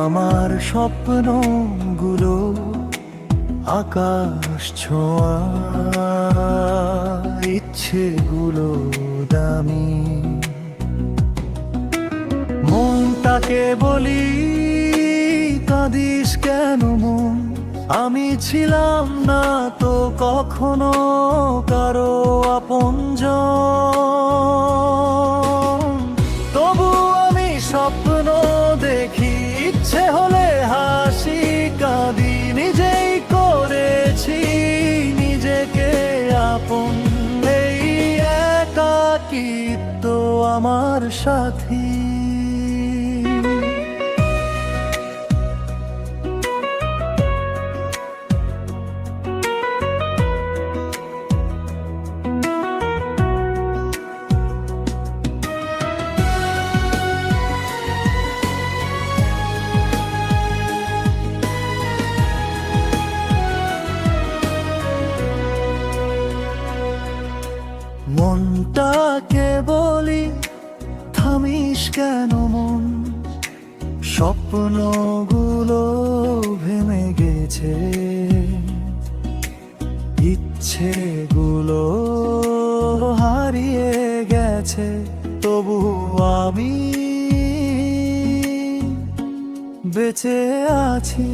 আমার স্বপ্নগুলো আকাশ ছোঁয়া, ইচ্ছেগুলো দামি। মনটাকে বলি কাঁদিস কেন মন, আমি ছিলাম না তো কখনো কারো আপনজন। তবু আমি স্বপ্ন দেখি, ইচ্ছে হলে হাসি কাঁদি, নিজেই করেছি নিজেকে আপন। এই একাকিত্ব আমার সাথী। মনটাকে বলি থামিস কেন মন, স্বপ্নগুলো ভেঙে গেছে, ইচ্ছেগুলো হারিয়ে গেছে। তবু আমি বেঁচে আছি।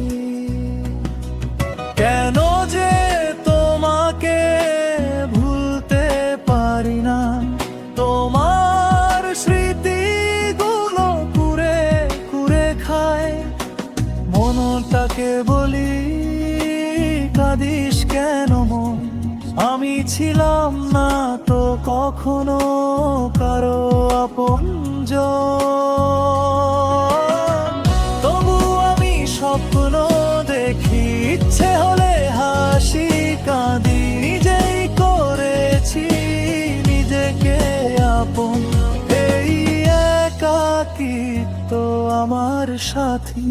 কেন যে তোমাকে ভুলতে পারি না, তোমার স্মৃতিগুলো কুরে কুরে খায়। মনটাকে বলি কাঁদিস কেন মন, আমি ছিলাম না তো কখনো কারো আপনজন। তবু আমি স্বপ্ন দেখি, ইচ্ছে হলে হাসি কাঁদি, নিজেই করেছি নিজেকে আপন। এই একাকিত্ব আমার সাথী।